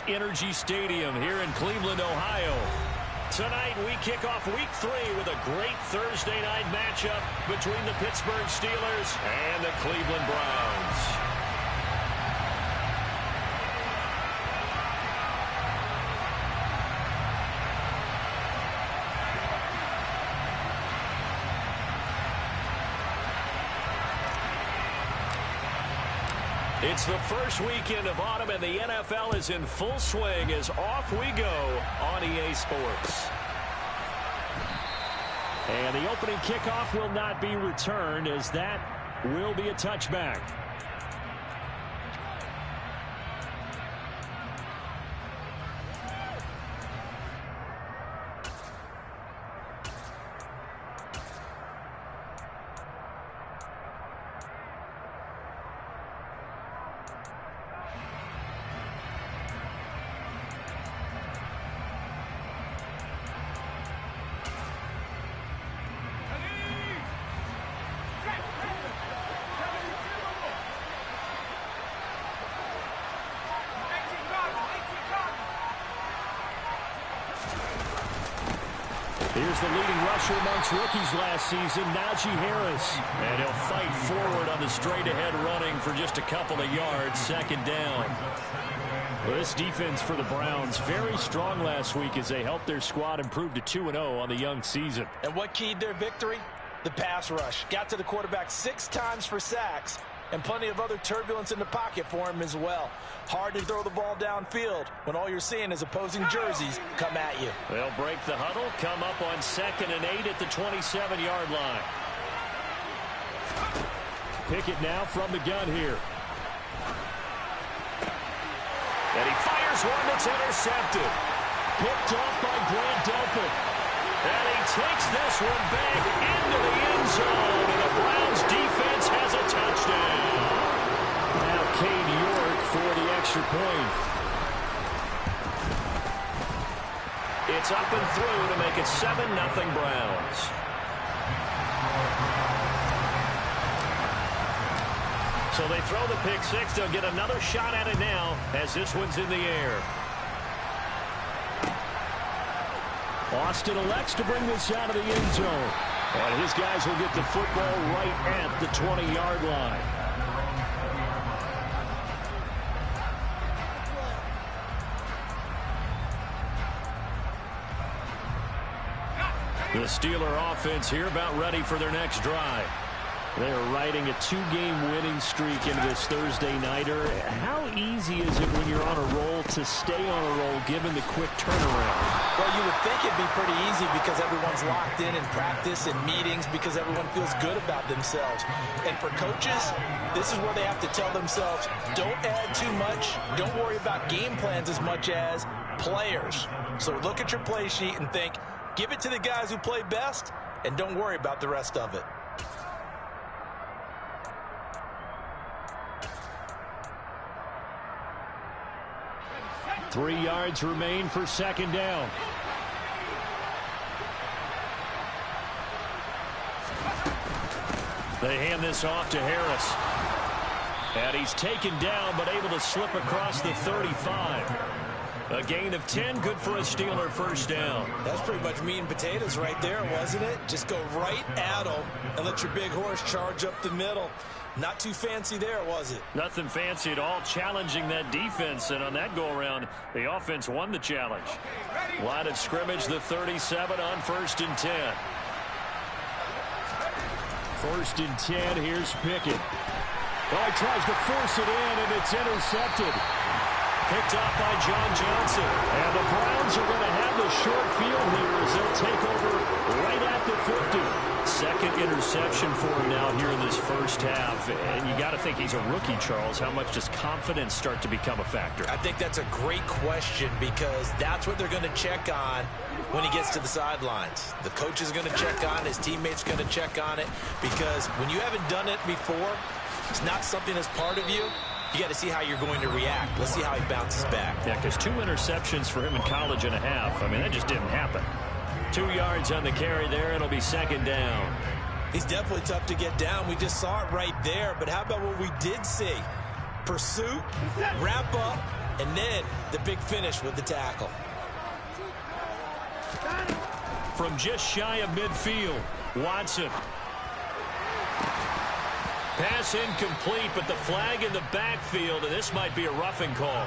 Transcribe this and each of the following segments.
Energy Stadium here in Cleveland, Ohio. Tonight, we kick off Week 3 with a great Thursday night matchup between the Pittsburgh Steelers and the Cleveland Browns. It's the first weekend of autumn, and the NFL is in full swing as off we go on EA Sports. And the opening kickoff will not be returned, as that will be a touchback. Here's the leading rusher amongst rookies last season, Najee Harris. And he'll fight forward on the straight-ahead running for just a couple of yards, second down. Well, this defense for the Browns, very strong last week as they helped their squad improve to 2-0 on the young season. And what keyed their victory? The pass rush. Got to the quarterback 6 times for sacks, and plenty of other turbulence in the pocket for him as well. Hard to throw the ball downfield when all you're seeing is opposing jerseys come at you. They'll break the huddle, come up on 2nd and 8 at the 27-yard line. Pickett now from the gun here. And he fires one that's intercepted. Picked off by Grant Delpit. And he takes this one back into the end zone. And the Browns defense has a touchdown. Now Cade York for the extra point. It's up and through to make it 7-0 Browns. So they throw the pick six. They'll get another shot at it now as this one's in the air. Austin elects to bring this out of the end zone. And his guys will get the football right at the 20-yard line. The Steeler offense here about ready for their next drive. They're riding a 2-game winning streak into this Thursday nighter. How easy is it when you're on a roll to stay on a roll given the quick turnaround? Well, you would think it'd be pretty easy because everyone's locked in practice and meetings because everyone feels good about themselves. And for coaches, this is where they have to tell themselves, don't add too much. Don't worry about game plans as much as players. So look at your play sheet and think, give it to the guys who play best and don't worry about the rest of it. 3 yards remain for second down. They hand this off to Harris. And he's taken down but able to slip across the 35. A gain of 10, good for a Steeler first down. That's pretty much meat and potatoes right there, wasn't it? Just go right at them and let your big horse charge up the middle. Not too fancy there, was it? Nothing fancy at all, challenging that defense. And on that go-around, the offense won the challenge. Line of scrimmage, the 37 on 1st and 10. 1st and 10, here's Pickett. Oh, he tries to force it in, and it's intercepted. Picked up by John Johnson. And the Browns are going to have the short field here as they'll take over right at the 50. Second interception for him now here in this first half. And you got to think he's a rookie, Charles. How much does confidence start to become a factor? I think that's a great question because that's what they're going to check on when he gets to the sidelines. The coach is going to check on it. His teammates going to check on it because when you haven't done it before, it's not something that's part of you. You got to see how you're going to react. Let's see how he bounces back. Yeah, because 2 interceptions for him in college and a half. I mean, that just didn't happen. 2 yards on the carry there. It'll be second down. He's definitely tough to get down. We just saw it right there. But how about what we did see? Pursuit, wrap up, And then the big finish with the tackle. From just shy of midfield, Watson. Pass incomplete, but the flag in the backfield, and this might be a roughing call.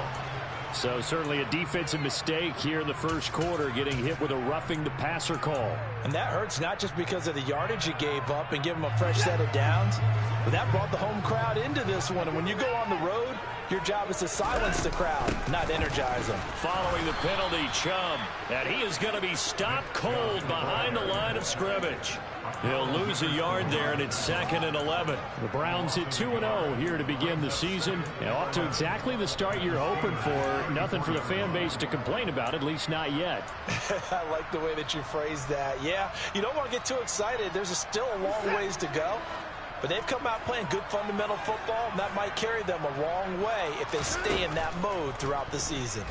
So certainly a defensive mistake here in the first quarter, getting hit with a roughing the passer call. And that hurts not just because of the yardage you gave up and give them a fresh set of downs, but that brought the home crowd into this one. And when you go on the road, your job is to silence the crowd, not energize them. Following the penalty, Chubb, and he is going to be stopped cold behind the line of scrimmage. He'll lose a yard there, and it's 2nd and 11. The Browns hit 2-0 here to begin the season. And off to exactly the start you're hoping for. Nothing for the fan base to complain about, at least not yet. I like the way that you phrased that. Yeah, you don't want to get too excited. There's still a long ways to go. But they've come out playing good fundamental football, and that might carry them a long way if they stay in that mode throughout the season.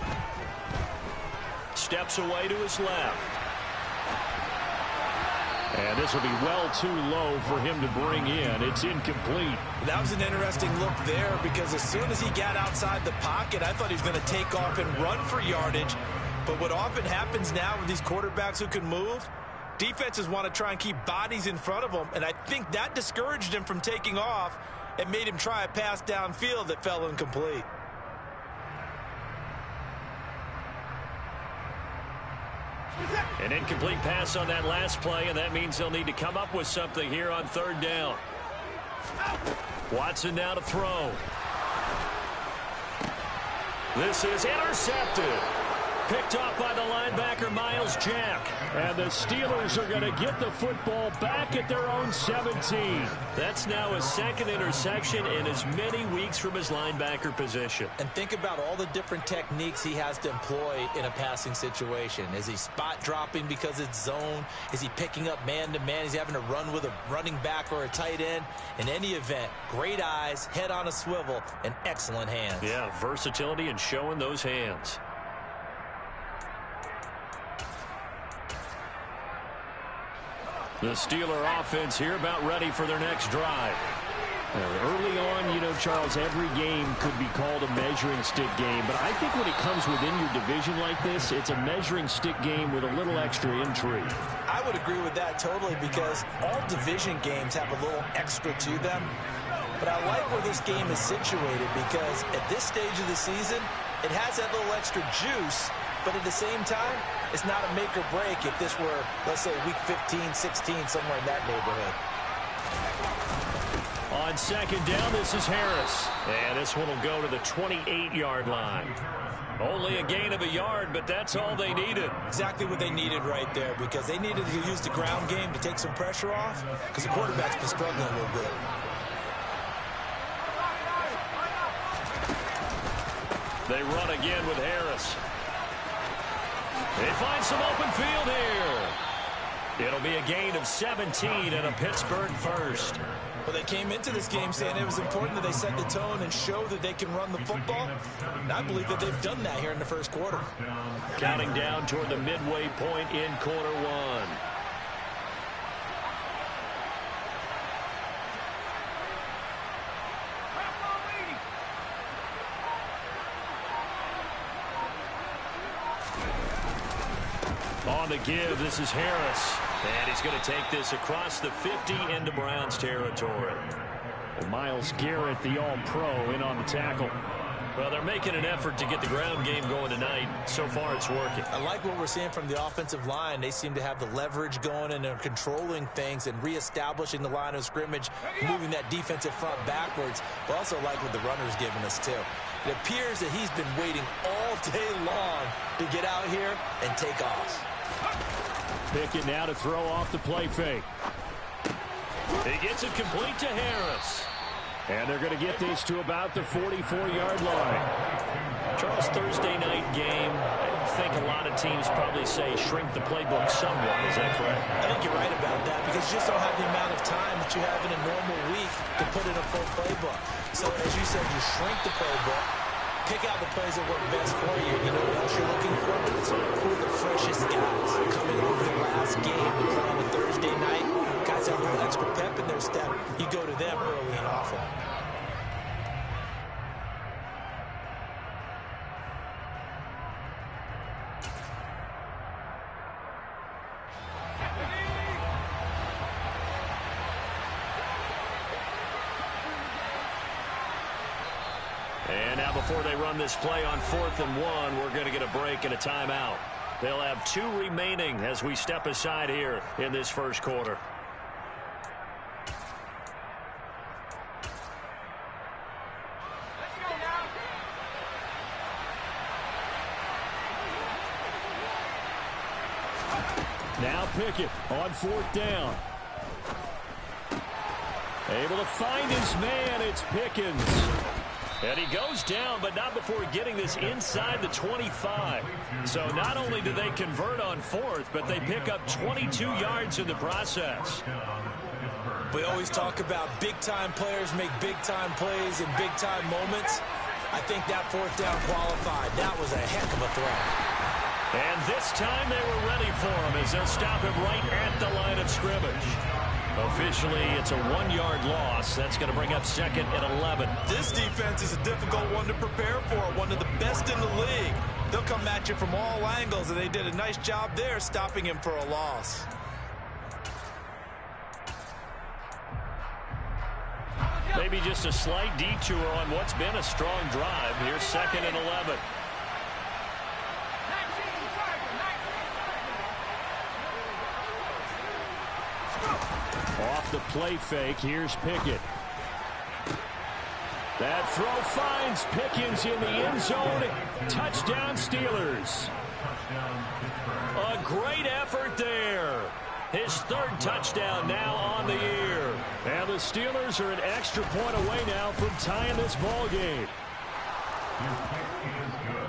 Steps away to his left. And this will be well too low for him to bring in. It's incomplete. That was an interesting look there because as soon as he got outside the pocket, I thought he was going to take off and run for yardage. But what often happens now with these quarterbacks who can move, defenses want to try and keep bodies in front of them, and I think that discouraged him from taking off and made him try a pass downfield that fell incomplete. An incomplete pass on that last play, and that means they'll need to come up with something here on 3rd down. Watson now to throw. This is intercepted. Picked off by the linebacker, Miles Jack. And the Steelers are going to get the football back at their own 17. That's now his 2nd interception in as many weeks from his linebacker position. And think about all the different techniques he has to employ in a passing situation. Is he spot dropping because it's zone? Is he picking up man-to-man? Is he having to run with a running back or a tight end? In any event, great eyes, head on a swivel, and excellent hands. Yeah, versatility and showing those hands. The Steeler offense here about ready for their next drive. Early on, you know, Charles, every game could be called a measuring stick game. But I think when it comes within your division like this, it's a measuring stick game with a little extra intrigue. I would agree with that totally because all division games have a little extra to them. But I like where this game is situated because at this stage of the season, it has that little extra juice. But at the same time, it's not a make or break if this were, let's say, week 15, 16, somewhere in that neighborhood. On 2nd down, this is Harris. And this one will go to the 28-yard line. Only a gain of a yard, but that's all they needed. Exactly what they needed right there because they needed to use the ground game to take some pressure off because the quarterback's been struggling a little bit. They run again with Harris. They find some open field here. It'll be a gain of 17 and a Pittsburgh first. Well, they came into this game saying it was important that they set the tone and show that they can run the football. And I believe that they've done that here in the first quarter. Counting down toward the midway point in quarter one. On the give, this is Harris. And he's going to take this across the 50 into Browns territory. Well, Myles Garrett, the all-pro, in on the tackle. Well, they're making an effort to get the ground game going tonight. So far, it's working. I like what we're seeing from the offensive line. They seem to have the leverage going, and they're controlling things and reestablishing the line of scrimmage, moving that defensive front backwards. But also like what the runner's giving us, too. It appears that he's been waiting all day long to get out here and take off. Pickett now to throw off the play fake. He gets it complete to Harris. And they're going to get this to about the 44-yard line. Charles, Thursday night game, I think a lot of teams probably say shrink the playbook somewhat. Is that correct? I think you're right about that because you just don't have the amount of time that you have in a normal week to put in a full playbook. So, as you said, you shrink the playbook, pick out the plays that work best for you. You know what else you're looking for? It's who are the freshest guys coming off the last game and playing on Thursday night. Guys have a little extra pep in their step. You go to them early and often. Now, before they run this play on 4th and 1, we're going to get a break and a timeout. They'll have 2 remaining as we step aside here in this first quarter. Now Pickett on 4th down. Able to find his man. It's Pickens. And he goes down, but not before getting this inside the 25. So not only do they convert on 4th, but they pick up 22 yards in the process. We always talk about big-time players make big-time plays in big-time moments. I think that 4th down qualified. That was a heck of a throw. And this time they were ready for him as they'll stop him right at the line of scrimmage. Officially, it's a 1-yard loss. That's going to bring up 2nd and 11. This defense is a difficult one to prepare for, one of the best in the league. They'll come at you from all angles, and they did a nice job there stopping him for a loss. Maybe just a slight detour on what's been a strong drive. Here's 2nd and 11. Off the play fake, here's Pickett. That throw finds Pickens in the end zone. Touchdown Steelers. A great effort there. His 3rd touchdown now on the year. And the Steelers are an extra point away now from tying this ball game.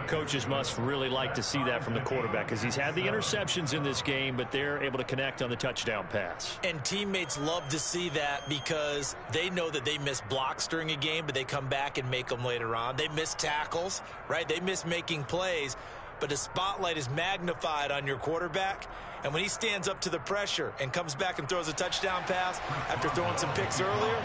Coaches must really like to see that from the quarterback because he's had the interceptions in this game, but they're able to connect on the touchdown pass. And teammates love to see that because they know that they miss blocks during a game, but they come back and make them later on. They miss tackles, right? They miss making plays, but the spotlight is magnified on your quarterback. And when he stands up to the pressure and comes back and throws a touchdown pass after throwing some picks earlier,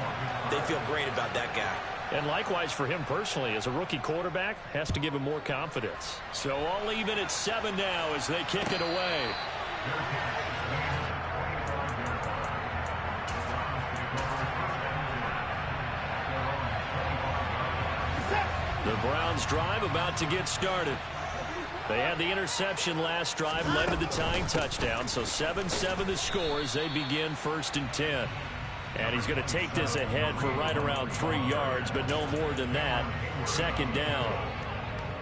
they feel great about that guy. And likewise for him personally, as a rookie quarterback, has to give him more confidence. So all even at 7 now as they kick it away. The Browns drive about to get started. They had the interception last drive, led to the tying touchdown. So 7-7 the score as they begin 1st and 10. And he's going to take this ahead for right around 3 yards, but no more than that. 2nd down.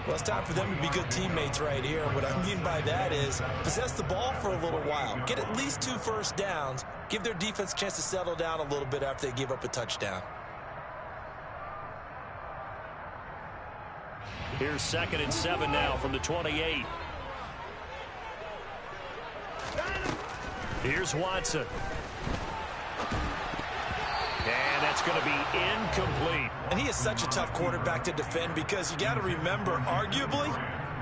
Well, it's time for them to be good teammates right here. What I mean by that is possess the ball for a little while. Get at least 2 first downs. Give their defense a chance to settle down a little bit after they give up a touchdown. Here's 2nd and 7 now from the 28. Here's Watson. And that's going to be incomplete. And he is such a tough quarterback to defend because you got to remember, arguably,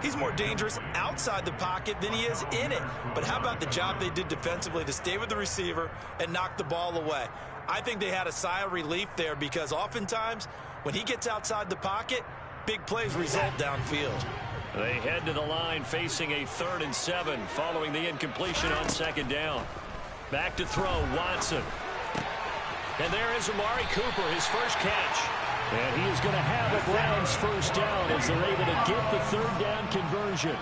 he's more dangerous outside the pocket than he is in it. But how about the job they did defensively to stay with the receiver and knock the ball away? I think they had a sigh of relief there because oftentimes when he gets outside the pocket, big plays result downfield. They head to the line facing a 3rd and 7 following the incompletion on 2nd down. Back to throw, Watson. And there is Amari Cooper, his first catch. And he is going to have a Browns first down as they're able to get the 3rd down conversion.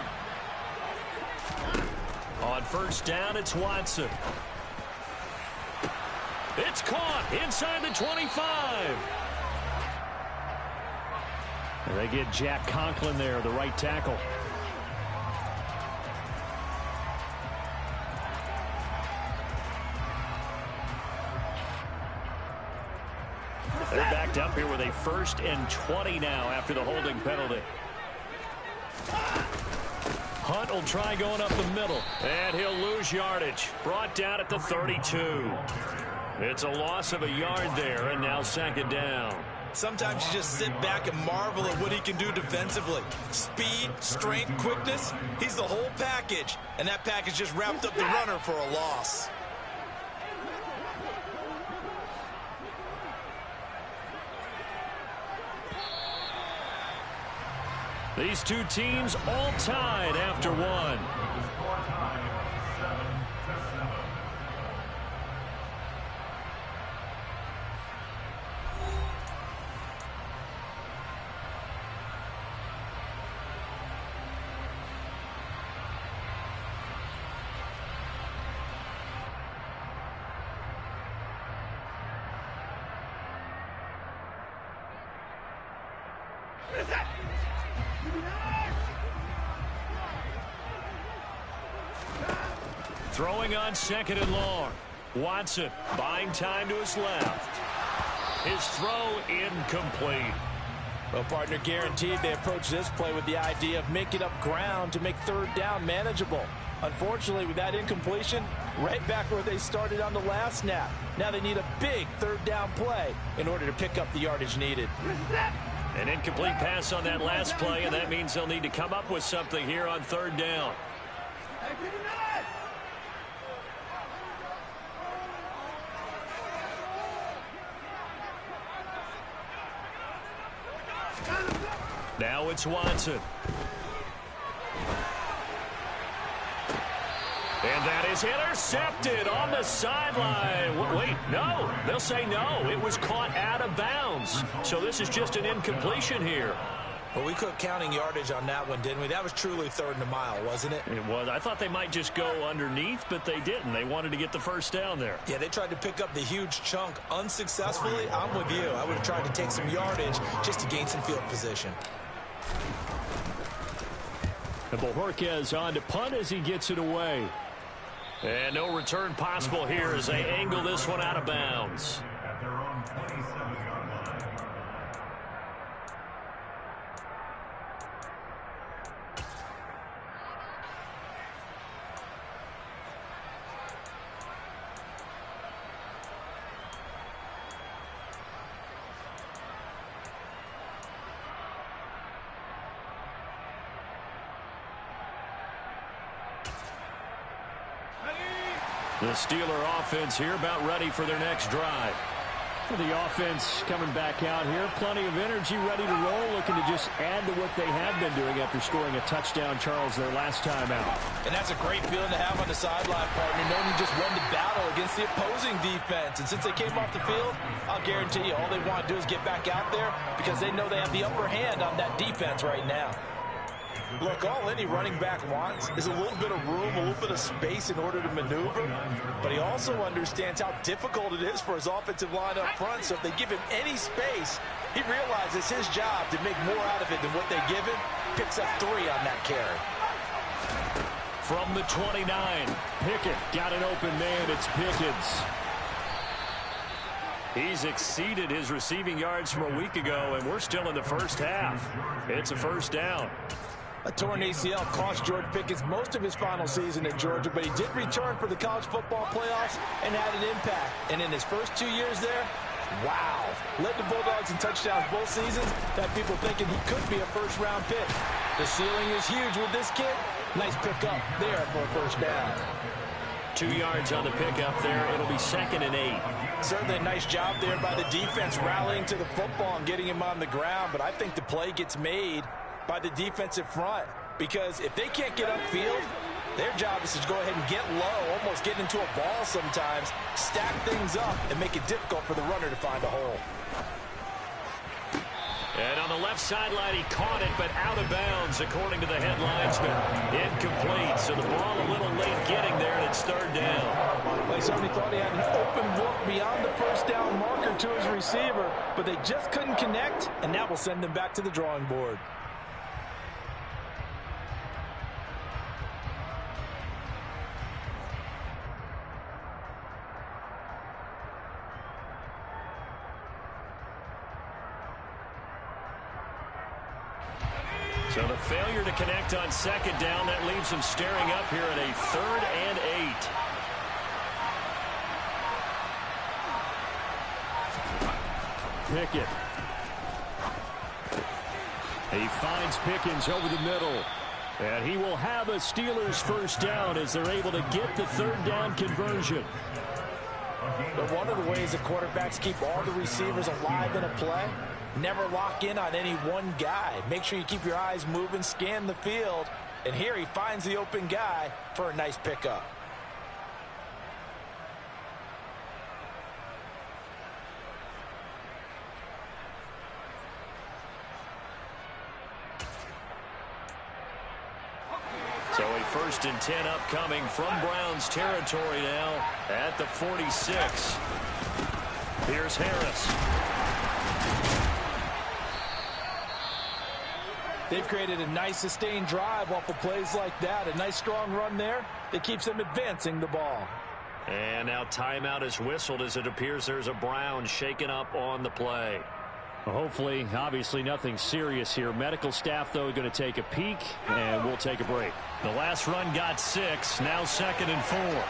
On 1st down, it's Watson. It's caught inside the 25. And they get Jack Conklin there, the right tackle. They're backed up here with a 1st and 20 now after the holding penalty. Hunt will try going up the middle, and he'll lose yardage. Brought down at the 32. It's a loss of a yard there, and now 2nd down. Sometimes you just sit back and marvel at what he can do defensively. Speed, strength, quickness, he's the whole package, and that package just wrapped up the runner for a loss. These two teams all tied after one. Throwing on 2nd and long. Watson buying time to his left. His throw incomplete. Well, partner, guaranteed they approach this play with the idea of making up ground to make 3rd down manageable. Unfortunately, with that incompletion, right back where they started on the last snap. Now they need a big 3rd down play in order to pick up the yardage needed. An incomplete pass on that last play, and that means they'll need to come up with something here on 3rd down. Now it's Watson. And that is intercepted on the sideline. Wait, no. They'll say no. It was caught out of bounds. So this is just an incompletion here. Well, we quit counting yardage on that one, didn't we? That was truly 3rd and a mile, wasn't it? It was. I thought they might just go underneath, but they didn't. They wanted to get the 1st down there. Yeah, they tried to pick up the huge chunk unsuccessfully. I'm with you. I would have tried to take some yardage just to gain some field position. And Bojorquez on to punt as he gets it away. And no return possible here as they angle this one out of bounds. At their own 27-yard line. The Steeler offense here about ready for their next drive. For the offense coming back out here, plenty of energy, ready to roll, looking to just add to what they have been doing after scoring a touchdown, Charles, their last time out. And that's a great feeling to have on the sideline, partner, knowing you just won the battle against the opposing defense. And since they came off the field, I'll guarantee you all they want to do is get back out there because they know they have the upper hand on that defense right now. Look, all any running back wants is a little bit of room, a little bit of space in order to maneuver. But he also understands how difficult it is for his offensive line up front. So if they give him any space, he realizes his job to make more out of it than what they give him. Picks up 3 on that carry. From the 29, Pickett got an open man. It's Pickens. He's exceeded his receiving yards from a week ago, and we're still in the first half. It's a 1st down. A torn ACL cost George Pickens most of his final season at Georgia, but he did return for the college football playoffs and had an impact. And in his first 2 years there, wow. Led the Bulldogs in touchdowns both seasons. Got people thinking he could be a 1st-round pick. The ceiling is huge with this kid. Nice pickup there for a 1st down. 2 yards on the pickup there. It'll be 2nd and 8. Certainly a nice job there by the defense rallying to the football and getting him on the ground. But I think the play gets made by the defensive front, because if they can't get upfield, their job is to go ahead and get low, almost get into a ball sometimes, stack things up, and make it difficult for the runner to find a hole. And on the left sideline, he caught it, but out of bounds, according to the head linesman. Incomplete, so the ball a little late getting there, and it's 3rd down. Like somebody thought he had an open look beyond the 1st down marker to his receiver, but they just couldn't connect, and that will send them back to the drawing board. So the failure to connect on 2nd down, that leaves them staring up here at a 3rd and 8. Pickett. He finds Pickens over the middle. And he will have a Steelers 1st down as they're able to get the 3rd down conversion. But one of the ways the quarterbacks keep all the receivers alive in a play, never lock in on any one guy. Make sure you keep your eyes moving, scan the field. And here he finds the open guy for a nice pickup. So a 1st and 10 upcoming from Browns territory now at the 46. Here's Harris. They've created a nice sustained drive off of plays like that. A nice strong run there that keeps them advancing the ball. And now timeout is whistled as it appears there's a Brown shaken up on the play. Well, hopefully, obviously nothing serious here. Medical staff, though, going to take a peek, and we'll take a break. The last run got 6, now 2nd and 4.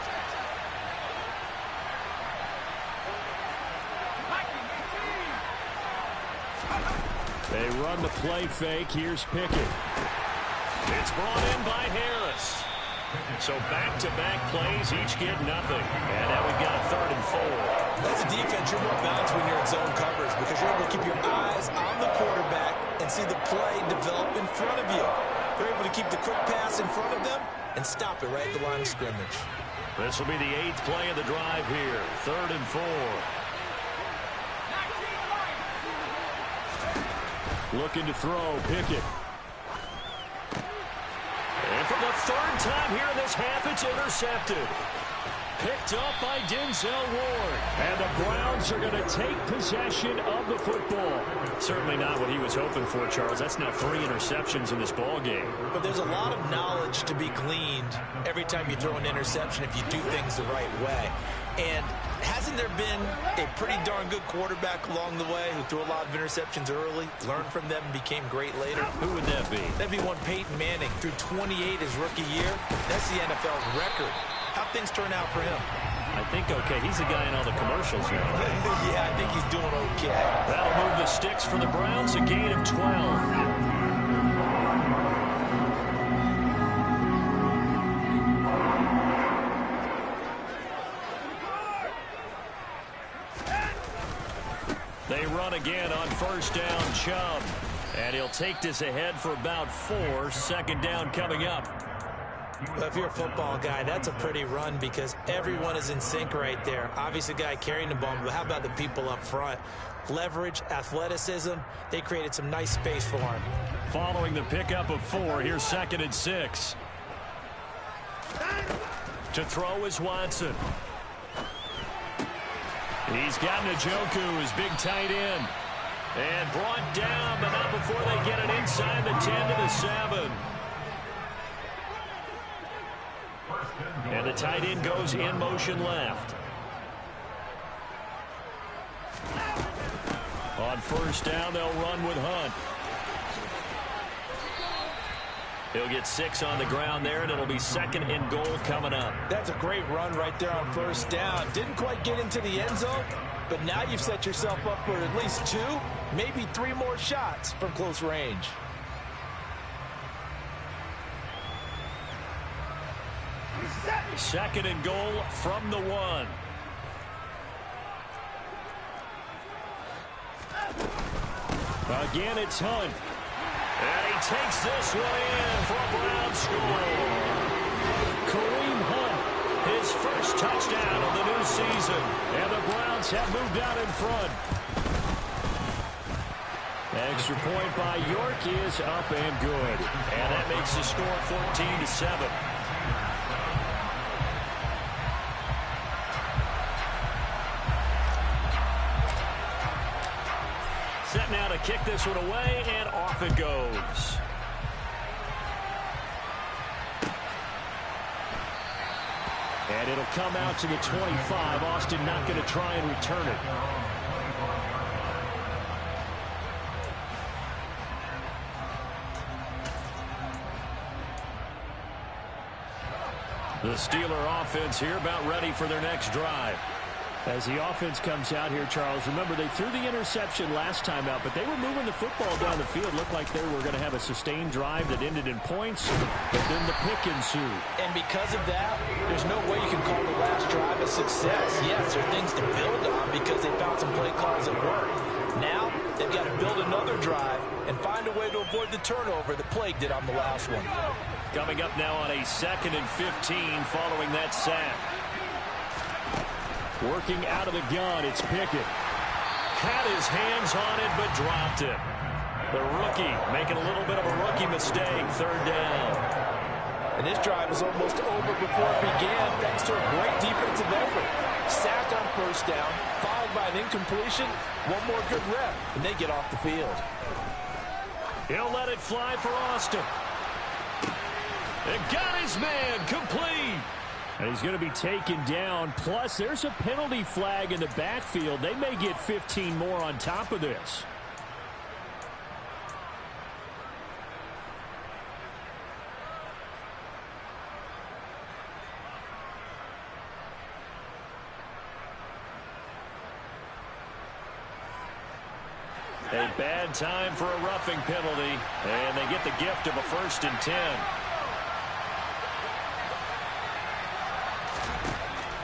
They run the play fake. Here's Pickett. It's brought in by Harris. So back-to-back plays, each get nothing. And now we've got a 3rd and 4. As a defense, you're more balanced when you're in zone coverage because you're able to keep your eyes on the quarterback and see the play develop in front of you. They're able to keep the quick pass in front of them and stop it right at the line of scrimmage. This will be the 8th play of the drive here. 3rd and 4. Looking to throw, Pickett. And for the 3rd time here in this half, it's intercepted. Picked up by Denzel Ward. And the Browns are going to take possession of the football. Certainly not what he was hoping for, Charles. That's now 3 interceptions in this ball game. But there's a lot of knowledge to be gleaned every time you throw an interception if you do things the right way. And hasn't there been a pretty darn good quarterback along the way who threw a lot of interceptions early, learned from them, and became great later? Who would that be? That'd be one Peyton Manning, threw 28 his rookie year. That's the NFL's record. How'd things turn out for him? I think okay. He's the guy in all the commercials now. Yeah, I think he's doing okay. That'll move the sticks for the Browns, a gain of 12. They run again on 1st down, Chubb. And he'll take this ahead for about 4. 2nd down coming up. Well, if you're a football guy, that's a pretty run because everyone is in sync right there. Obviously, the guy carrying the ball, but how about the people up front? Leverage, athleticism, they created some nice space for him. Following the pickup of 4, here's 2nd and 6. To throw is Watson. He's got Njoku, his big tight end. And brought down, but not before they get it inside the 10 to the 7. And the tight end goes in motion left. On 1st down, they'll run with Hunt. He'll get 6 on the ground there, and it'll be 2nd and goal coming up. That's a great run right there on 1st down. Didn't quite get into the end zone, but now you've set yourself up for at least 2, maybe 3 more shots from close range. Second and goal from the 1. Again, it's Hunt. And he takes this one in for a Brown score. Kareem Hunt, his first touchdown of the new season. And the Browns have moved out in front. Extra point by York is up and good. And that makes the score 14-7. Set now to kick this one away, and off it goes. And it'll come out to the 25. Austin not going to try and return it. The Steeler offense here about ready for their next drive. As the offense comes out here, Charles, remember they threw the interception last time out, but they were moving the football down the field. Looked like they were going to have a sustained drive that ended in points, but then the pick ensued. And because of that, there's no way you can call the last drive a success. Yes, there are things to build on because they found some play calls that worked. Now, they've got to build another drive and find a way to avoid the turnover that plagued it on the last one. Coming up now on a 2nd and 15 following that sack. Working out of the gun, it's Pickett. Had his hands on it, but dropped it. The rookie making a little bit of a rookie mistake. 3rd down. And this drive was almost over before it began thanks to a great defensive effort. Sack on 1st down, followed by an incompletion. One more good rep, and they get off the field. He'll let it fly for Austin. And got his man complete. And he's going to be taken down. Plus, there's a penalty flag in the backfield. They may get 15 more on top of this. A bad time for a roughing penalty, and they get the gift of a 1st and 10.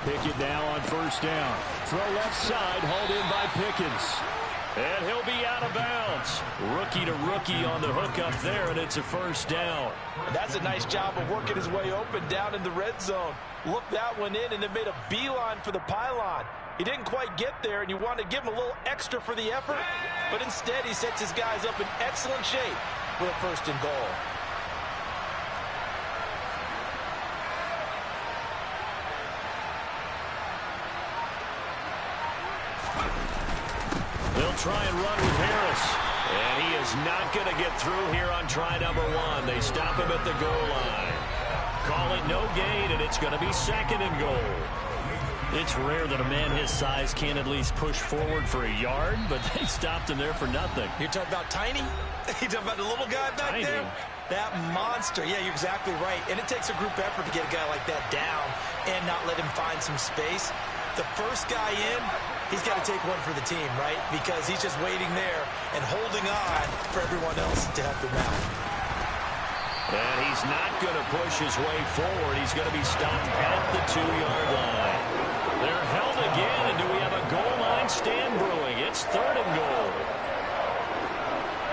Pickett now on 1st down. Throw left side, hauled in by Pickens. And he'll be out of bounds. Rookie to rookie on the hook up there, and it's a 1st down. That's a nice job of working his way open down in the red zone. Looked that one in, and then made a beeline for the pylon. He didn't quite get there, and you want to give him a little extra for the effort, but instead he sets his guys up in excellent shape for a 1st and goal. They'll try and run with Harris, and he is not going to get through here on try number 1. They stop him at the goal line. Call it no gain, and it's going to be 2nd and goal. It's rare that a man his size can't at least push forward for a yard, but they stopped him there for nothing. You're talking about tiny? You're talking about the little guy back Tiny. there? That monster. Yeah, you're exactly right. And it takes a group effort to get a guy like that down and not let him find some space. The first guy in, he's got to take one for the team, right? Because he's just waiting there and holding on for everyone else to help him out. And he's not going to push his way forward. He's going to be stopped at the 2-yard line. They're held again, and do we have a goal line stand brewing? It's 3rd and goal.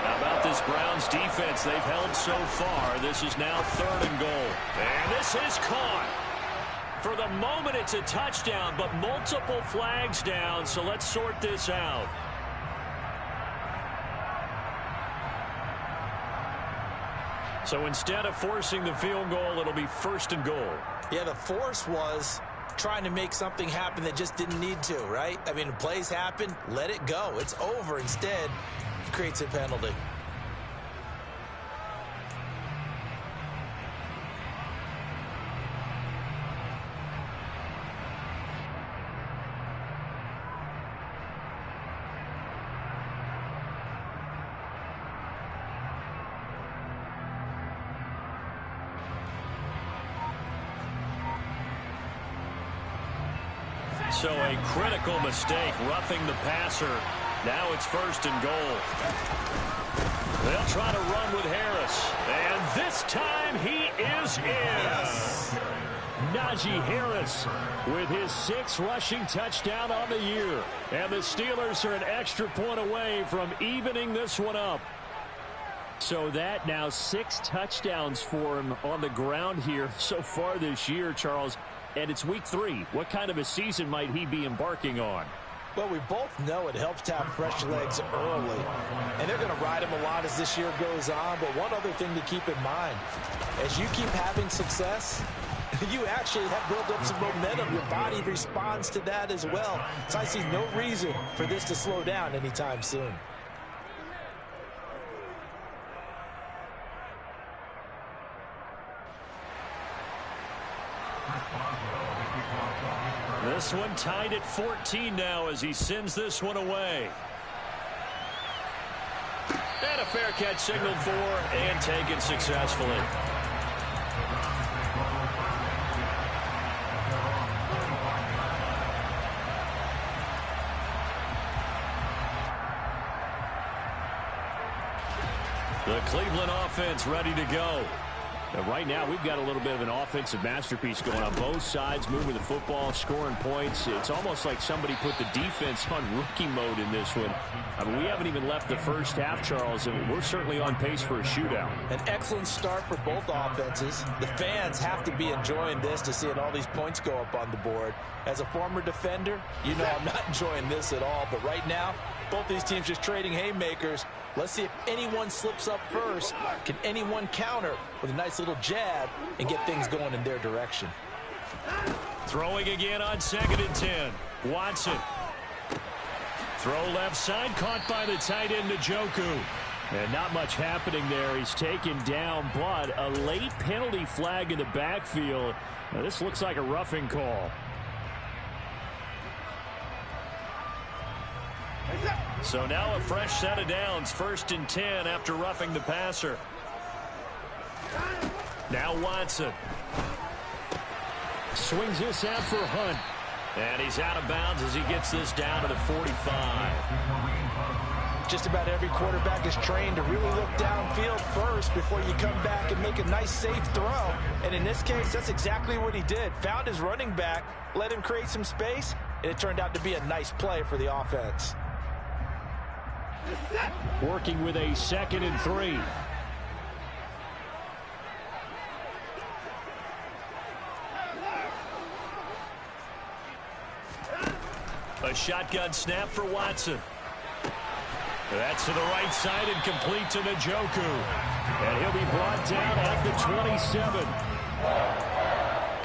How about this Browns defense they've held so far? This is now 3rd and goal. And this is caught. For the moment, it's a touchdown, but multiple flags down, so let's sort this out. So instead of forcing the field goal, it'll be 1st and goal. Yeah, the force was trying to make something happen that just didn't need to, right? I mean, plays happen, let it go. It's over. Instead, it creates a penalty. So a critical mistake, roughing the passer. Now it's 1st and goal. They'll try to run with Harris. And this time he is in. Najee Harris with his 6th rushing touchdown on the year. And the Steelers are an extra point away from evening this one up. So that now 6 touchdowns for him on the ground here so far this year, Charles. And it's week 3. What kind of a season might he be embarking on? Well, we both know it helps to have fresh legs early. And they're going to ride him a lot as this year goes on. But one other thing to keep in mind, as you keep having success, you actually have built up some momentum. Your body responds to that as well. So I see no reason for this to slow down anytime soon. This one tied at 14 now as he sends this one away. And a fair catch signaled for and taken successfully. The Cleveland offense ready to go. And right now, we've got a little bit of an offensive masterpiece going on both sides, moving the football, scoring points. It's almost like somebody put the defense on rookie mode in this one. I mean, we haven't even left the first half, Charles, and we're certainly on pace for a shootout. An excellent start for both offenses. The fans have to be enjoying this to seeing all these points go up on the board. As a former defender, you know I'm not enjoying this at all. But right now, both these teams just trading haymakers. Let's see if anyone slips up first. Can anyone counter with a nice little jab and get things going in their direction? Throwing again on 2nd and 10. Watson. Throw left side, caught by the tight end, Njoku. And not much happening there. He's taken down, but a late penalty flag in the backfield. Now, this looks like a roughing call. So now a fresh set of downs. 1st and 10 after roughing the passer. Now Watson. Swings this out for Hunt. And he's out of bounds as he gets this down to the 45. Just about every quarterback is trained to really look downfield first before you come back and make a nice, safe throw. And in this case, that's exactly what he did. Found his running back, let him create some space, and it turned out to be a nice play for the offense. Working with a 2nd and 3. A shotgun snap for Watson. That's to the right side and complete to Njoku. And he'll be brought down at the 27.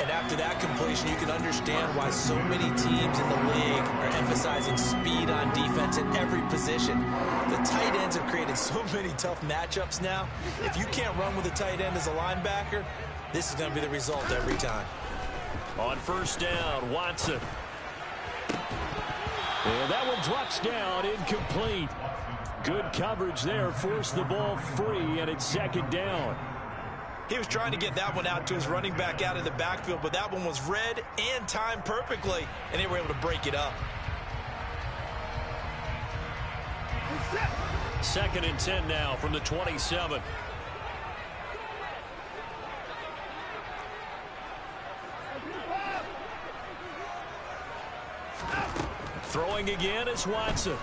And after that completion, you can understand why so many teams in the league are emphasizing speed on defense in every position. The tight ends have created so many tough matchups now. If you can't run with a tight end as a linebacker, this is going to be the result every time. On 1st down, Watson. And that one drops down, incomplete. Good coverage there, forced the ball free, and it's 2nd down. He was trying to get that one out to his running back out of the backfield, but that one was read and timed perfectly, and they were able to break it up. 2nd and 10 now from the 27. Throwing again is Watson.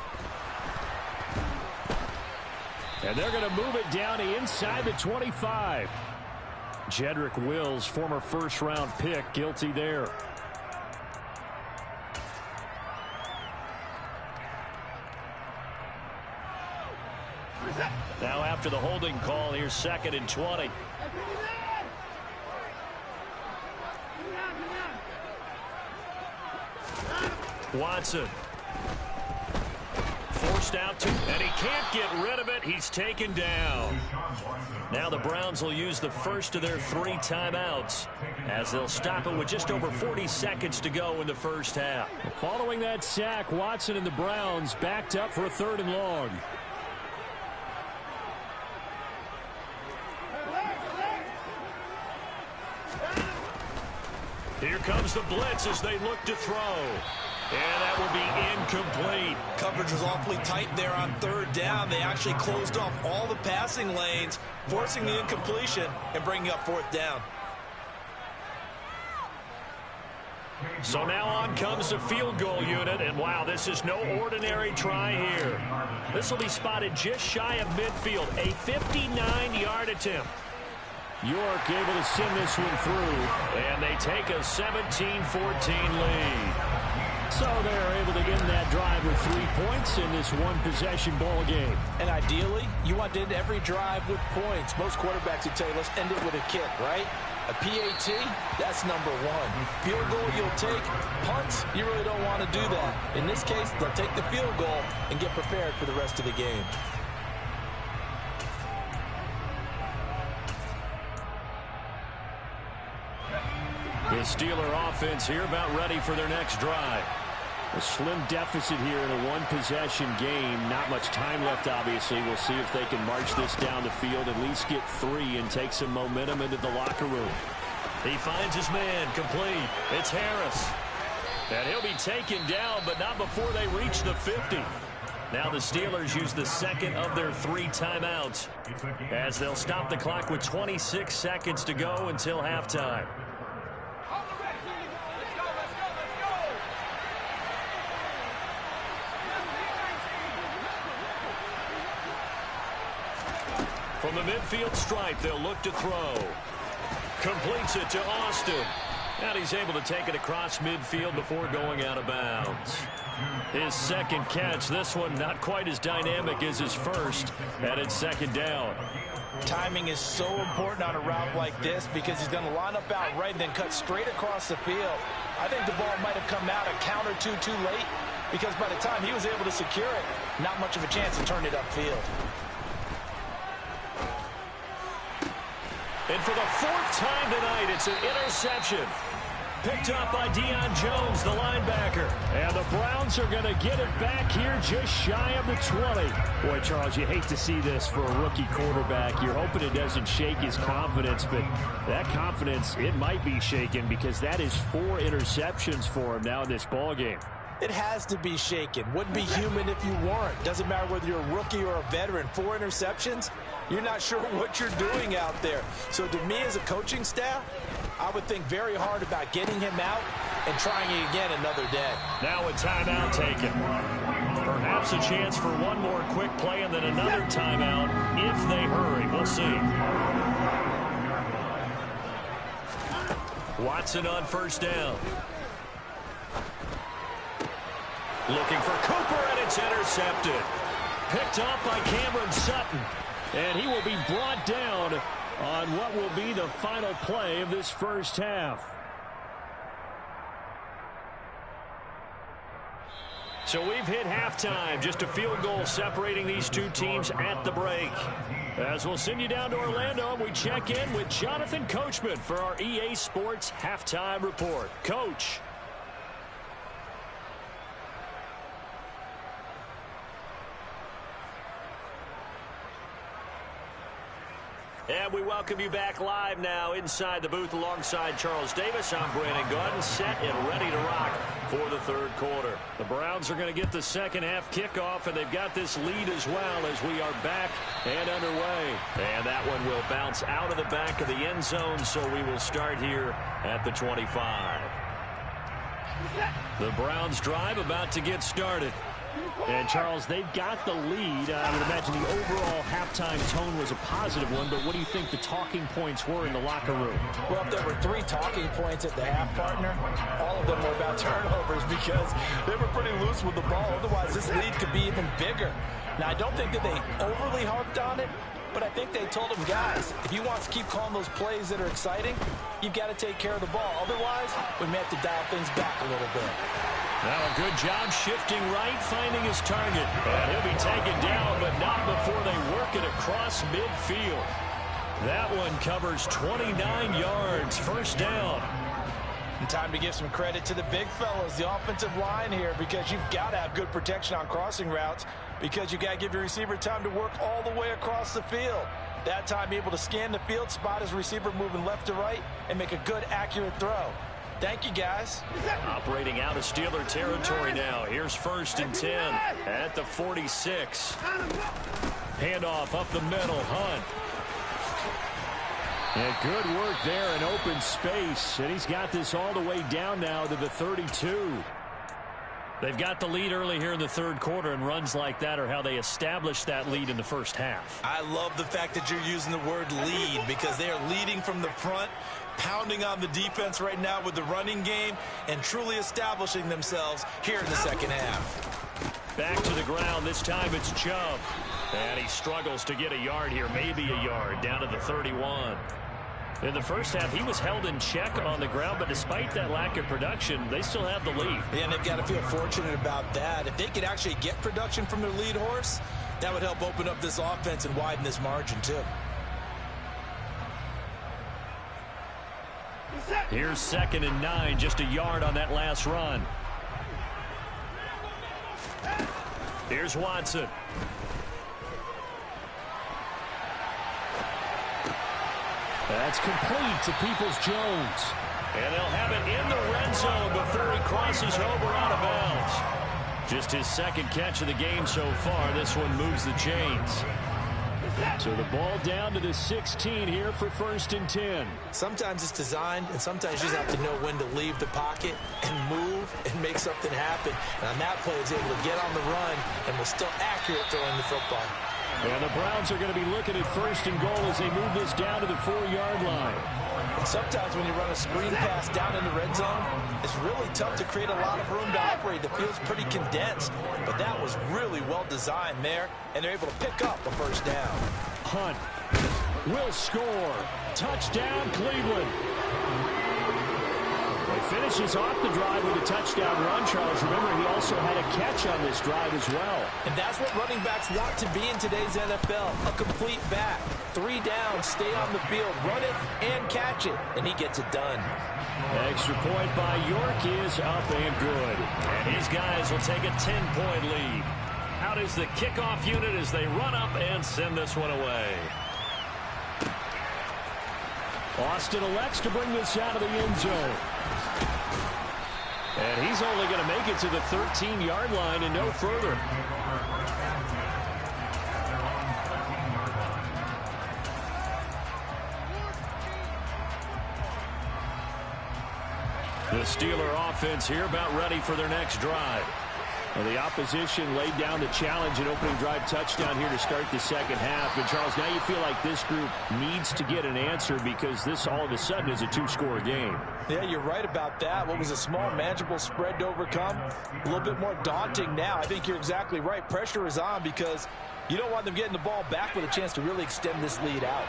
And they're going to move it down to inside the 25. Jedrick Wills, former 1st-round pick, guilty there. Now after the holding call, here's 2nd and 20. Watson. Forced out to, and he can't get rid of it. He's taken down. Now the Browns will use the first of their 3 timeouts as they'll stop it with just over 40 seconds to go in the first half. Following that sack, Watson and the Browns backed up for a 3rd and long. Here comes the blitz as they look to throw. And that will be incomplete. Coverage was awfully tight there on 3rd down. They actually closed off all the passing lanes, forcing the incompletion and bringing up 4th down. So now on comes the field goal unit, and wow, this is no ordinary try here. This will be spotted just shy of midfield, a 59-yard attempt. York able to send this one through, and they take a 17-14 lead. So they're able to end that drive with 3 points in this one-possession ball game. And ideally, you want to end every drive with points. Most quarterbacks would tell you, let's end it with a kick, right? A PAT, that's number 1. Field goal you'll take. Punts, you really don't want to do that. In this case, they'll take the field goal and get prepared for the rest of the game. The Steeler offense here about ready for their next drive. A slim deficit here in a one-possession game. Not much time left, obviously. We'll see if they can march this down the field, at least get 3 and take some momentum into the locker room. He finds his man, complete. It's Harris. And he'll be taken down, but not before they reach the 50. Now the Steelers use the 2nd of their 3 timeouts as they'll stop the clock with 26 seconds to go until halftime. From the midfield stripe, they'll look to throw. Completes it to Austin. And he's able to take it across midfield before going out of bounds. His 2nd catch, this one not quite as dynamic as his first, and it's 2nd down. Timing is so important on a route like this because he's going to line up out right and then cut straight across the field. I think the ball might have come out a count or two too late because by the time he was able to secure it, not much of a chance to turn it upfield. And for the fourth time tonight, it's an interception. Picked up by Deion Jones, the linebacker. And the Browns are going to get it back here just shy of the 20. Boy, Charles, you hate to see this for a rookie quarterback. You're hoping it doesn't shake his confidence, but that confidence, it might be shaken because that is 4 interceptions for him now in this ballgame. It has to be shaken. Wouldn't be human if you weren't. Doesn't matter whether you're a rookie or a veteran. 4 interceptions, you're not sure what you're doing out there. So to me as a coaching staff, I would think very hard about getting him out and trying it again another day. Now a timeout taken. Perhaps a chance for one more quick play and then another timeout if they hurry. We'll see. Watson on first down. Looking for Cooper, and it's intercepted. Picked off by Cameron Sutton. And he will be brought down on what will be the final play of this first half. So we've hit halftime. Just a field goal separating these two teams at the break. As we'll send you down to Orlando, we check in with Jonathan Coachman for our EA Sports Halftime Report. Coach. And we welcome you back live now inside the booth alongside Charles Davis. I'm Brandon Gaudin, set and ready to rock for the third quarter. The Browns are going to get the second half kickoff, and they've got this lead as well as we are back and underway. And that one will bounce out of the back of the end zone, so we will start here at the 25. The Browns drive about to get started. And, Charles, they've got the lead. I would imagine the overall halftime tone was a positive one, but what do you think the talking points were in the locker room? Well, if there were 3 talking points at the half, partner, all of them were about turnovers because they were pretty loose with the ball. Otherwise, this lead could be even bigger. Now, I don't think that they overly harped on it, but I think they told them, guys, if you want to keep calling those plays that are exciting, you've got to take care of the ball. Otherwise, we may have to dial things back a little bit. Now a good job shifting right, finding his target. And he'll be taken down, but not before they work it across midfield. That one covers 29 yards, first down. And time to give some credit to the big fellas, the offensive line here, because you've got to have good protection on crossing routes because you've got to give your receiver time to work all the way across the field. That time, be able to scan the field, spot his receiver moving left to right, and make a good, accurate throw. Thank you, guys. Operating out of Steeler territory now. Here's first and 10 at the 46. Handoff up the middle, Hunt. And good work there in open space. And he's got this all the way down now to the 32. They've got the lead early here in the third quarter, and runs like that are how they established that lead in the first half. I love the fact that you're using the word lead because they are leading from the front, pounding on the defense right now with the running game, and truly establishing themselves here in the second half. Back to the ground. This time it's Chubb. And he struggles to get a yard here, maybe a yard, down to the 31. In the first half, he was held in check on the ground, but despite that lack of production, they still have the lead. Yeah, and they've got to feel fortunate about that. If they could actually get production from their lead horse, that would help open up this offense and widen this margin, too. Here's second and 9, just a yard on that last run. Here's Watson. That's complete to Peoples-Jones. And they'll have it in the red zone before he crosses over out of bounds. Just his second catch of the game so far. This one moves the chains. So the ball down to the 16 here for first and 10. Sometimes it's designed, and sometimes you just have to know when to leave the pocket and move and make something happen. And on that play, he's able to get on the run and was still accurate throwing the football. And the Browns are going to be looking at first and goal as they move this down to the 4-yard line. And sometimes when you run a screen pass down in the red zone, it's really tough to create a lot of room to operate. The field's pretty condensed, but that was really well designed there, and they're able to pick up a first down. Hunt will score. Touchdown, Cleveland. They finishes off the drive with a touchdown run, Charles. Remember, he also had a catch on this drive as well. And that's what running backs want to be in today's NFL, a complete back. 3 down, stay on the field, run it, and catch it, and he gets it done. Extra point by York is up and good. And his guys will take a 10-point lead. Out is the kickoff unit as they run up and send this one away. Austin elects to bring this out of the end zone. And he's only going to make it to the 13-yard line and no further. The Steeler offense here about ready for their next drive. Well, the opposition laid down the challenge and opening drive touchdown here to start the second half. And, Charles, now you feel like this group needs to get an answer because this all of a sudden is a 2-score game. Yeah, you're right about that. What was a small, manageable spread to overcome, a little bit more daunting now. I think you're exactly right. Pressure is on because you don't want them getting the ball back with a chance to really extend this lead out.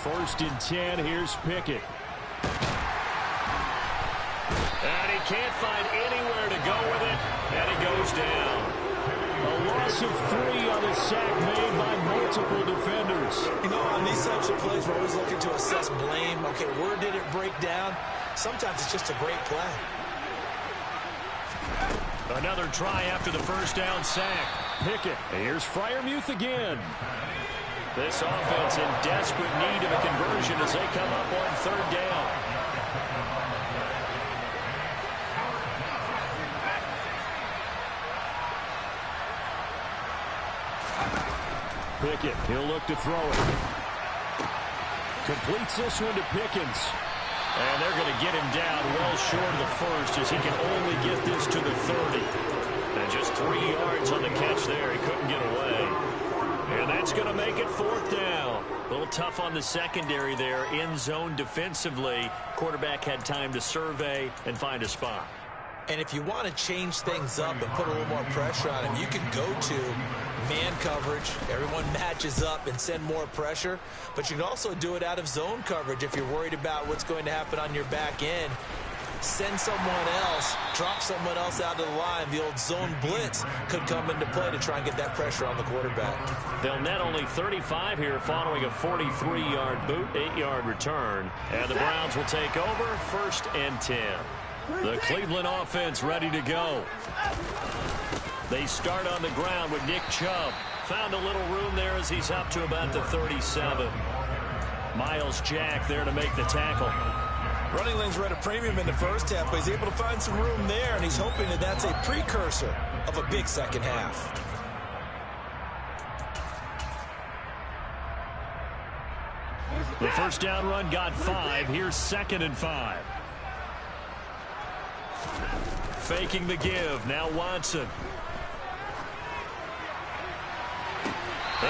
First and 10, here's Pickett. And he can't find anywhere to go with it, and he goes down. A loss of 3 on the sack made by multiple defenders. You know, on these types of plays, we're always looking to assess blame. Okay, where did it break down? Sometimes it's just a great play. Another try after the first down sack. Pickett. Here's Freiermuth again. This offense in desperate need of a conversion as they come up on 3rd down. Pickett, he'll look to throw it. Completes this one to Pickens. And they're going to get him down well short of the first as he can only get this to the 30. And just 3 yards on the catch there. He couldn't get away. And that's going to make it 4th down. A little tough on the secondary there. In zone defensively. Quarterback had time to survey and find a spot. And if you want to change things up and put a little more pressure on him, you can go to man coverage. Everyone matches up and send more pressure. But you can also do it out of zone coverage if you're worried about what's going to happen on your back end. Send someone else, drop someone else out of the line. The old zone blitz could come into play to try and get that pressure on the quarterback. They'll net only 35 here following a 43-yard boot, 8-yard return. And the Browns will take over 1st and 10. The Cleveland offense ready to go. They start on the ground with Nick Chubb. Found a little room there as he's up to about the 37. Miles Jack there to make the tackle. Running lanes were at a premium in the first half, but he's able to find some room there, and he's hoping that that's a precursor of a big second half. The first down run got 5. Here's 2nd and 5. Faking the give. Now Watson.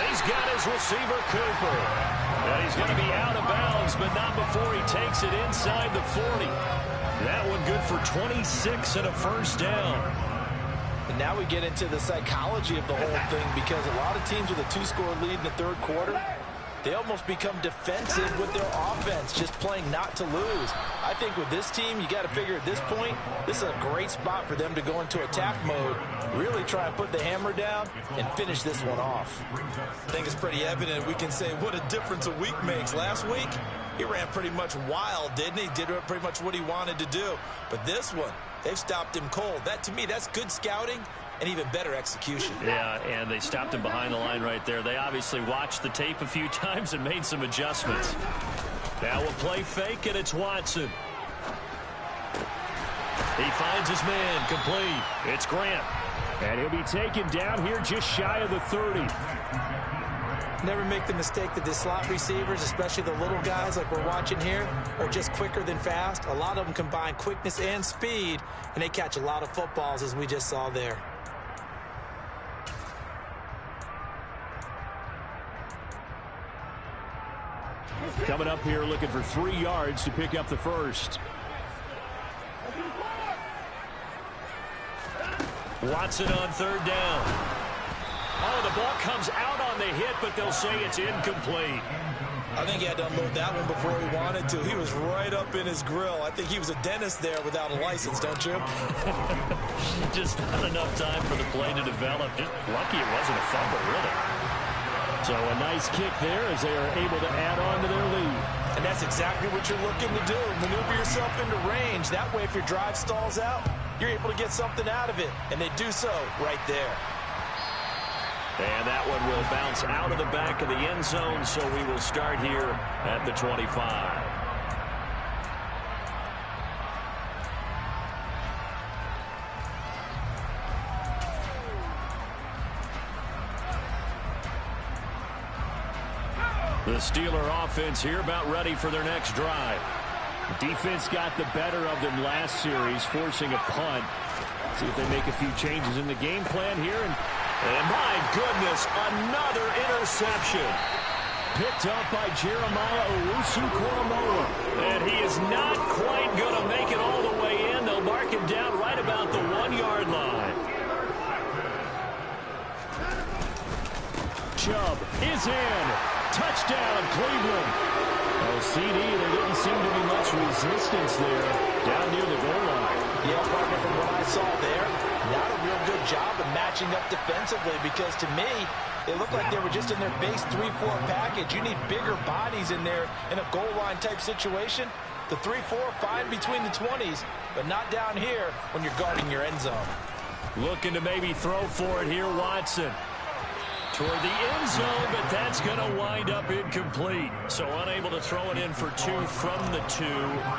He's got his receiver, Cooper. And he's going to be out of bounds, but not before he takes it inside the 40. That one good for 26 and a first down. And now we get into the psychology of the whole thing, because a lot of teams with a 2-score lead in the 3rd quarter, they almost become defensive with their offense, just playing not to lose. I think with this team, you got to figure at this point, this is a great spot for them to go into attack mode, really try and put the hammer down and finish this one off. I think it's pretty evident. We can say what a difference a week makes. Last week, he ran pretty much wild, didn't he? Did pretty much what he wanted to do. But this one, they've stopped him cold. That, to me, that's good scouting and even better execution. Yeah, and they stopped him behind the line right there. They obviously watched the tape a few times and made some adjustments. Now we'll play fake, and it's Watson. He finds his man, complete. It's Grant. And he'll be taken down here just shy of the 30. Never make the mistake that the slot receivers, especially the little guys like we're watching here, are just quicker than fast. A lot of them combine quickness and speed, and they catch a lot of footballs, as we just saw there. Coming up here looking for 3 yards to pick up the first. Watson on 3rd down. Oh, the ball comes out on the hit, but they'll say it's incomplete. I think he had to unload that one before he wanted to. He was right up in his grill. I think he was a dentist there without a license, don't you? Just not enough time for the play to develop. Just lucky it wasn't a fumble, really. So a nice kick there as they are able to add on to their lead. And that's exactly what you're looking to do. Maneuver yourself into range. That way, if your drive stalls out, you're able to get something out of it. And they do so right there. And that one will bounce out of the back of the end zone, so we will start here at the 25. The Steeler offense here about ready for their next drive. Defense got the better of them last series, forcing a punt. See if they make a few changes in the game plan here. And my goodness, another interception. Picked up by Jeremiah Owusu-Koramoah. And he is not quite going to make it all the way in. They'll mark him down right about the 1-yard line. Chubb is in. Touchdown, Cleveland. Oh, CD, there didn't seem to be much resistance there down near the goal line. Yeah, partner, from what I saw there, not a real good job of matching up defensively because to me, it looked like they were just in their base 3-4 package. You need bigger bodies in there in a goal line type situation. The 3-4 fine between the 20s, but not down here when you're guarding your end zone. Looking to maybe throw for it here, Watson. Toward the end zone, but that's going to wind up incomplete. So unable to throw it in for 2 from the 2.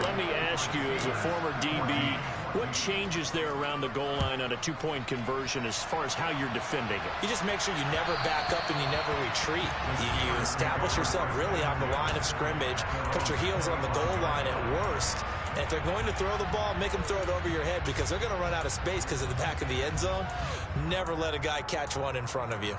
Let me ask you, as a former DB, what changes there around the goal line on a 2-point conversion as far as how you're defending it? You just make sure you never back up and you never retreat. You establish yourself really on the line of scrimmage, put your heels on the goal line at worst. And if they're going to throw the ball, make them throw it over your head because they're going to run out of space because of the back of the end zone. Never let a guy catch one in front of you.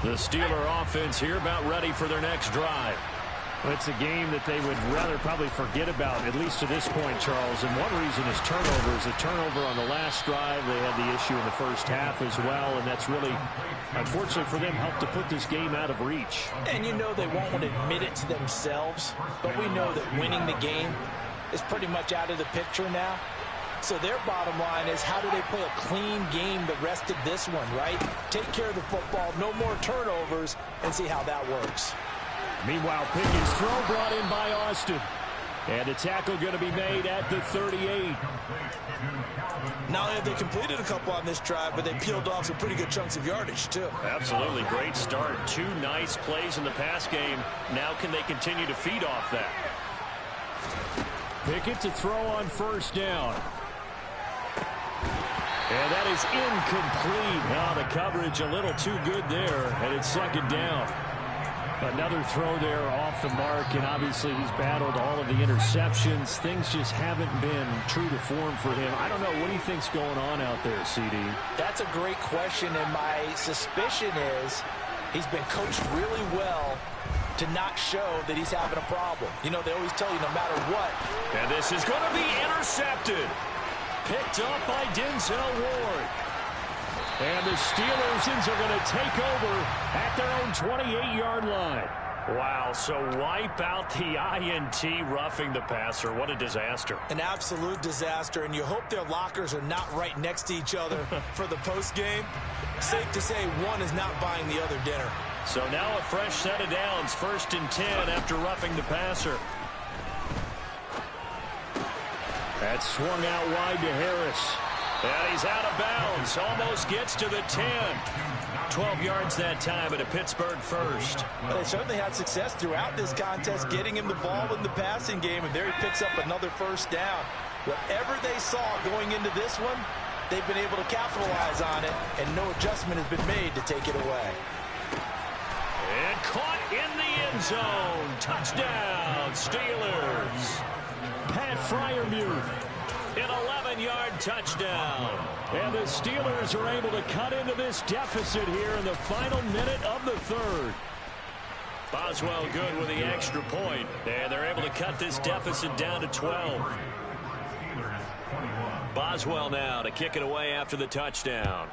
The Steeler offense here about ready for their next drive. Well, it's a game that they would rather probably forget about, at least to this point, Charles. And one reason is turnovers. A turnover on the last drive. They had the issue in the first half as well, and that's really, unfortunately for them, helped to put this game out of reach. And you know they won't want to admit it to themselves, but we know that winning the game is pretty much out of the picture now. So their bottom line is, how do they play a clean game the rest of this one, right? Take care of the football, no more turnovers, and see how that works. Meanwhile, Pickett's throw brought in by Austin. And a tackle going to be made at the 38. Not only have they completed a couple on this drive, but they peeled off some pretty good chunks of yardage, too. Absolutely. Great start. 2 nice plays in the pass game. Now can they continue to feed off that? Pickett to throw on first down. And that is incomplete. Now the coverage a little too good there, and it's second down. Another throw there off the mark, and obviously he's battled all of the interceptions. Things just haven't been true to form for him. I don't know. What do you think's going on out there, CD? That's a great question, and my suspicion is he's been coached really well to not show that he's having a problem. You know, they always tell you no matter what. And this is going to be intercepted. Picked up by Denzel Ward. And the Steelers are going to take over at their own 28-yard line. Wow, so wipe out the INT, roughing the passer. What a disaster. An absolute disaster, and you hope their lockers are not right next to each other for the postgame. Safe to say one is not buying the other dinner. So now a fresh set of downs, 1st and 10 after roughing the passer. That's swung out wide to Harris. And he's out of bounds. Almost gets to the 10. 12 yards that time at a Pittsburgh first. Well, they certainly had success throughout this contest getting him the ball in the passing game, and there he picks up another first down. Whatever they saw going into this one, they've been able to capitalize on it, and no adjustment has been made to take it away. And caught in the end zone. Touchdown, Steelers. Pat Freiermuth. An 11-yard touchdown. And the Steelers are able to cut into this deficit here in the final minute of the third. Boswell good with the extra point, and they're able to cut this deficit down to 12. Boswell now to kick it away after the touchdown.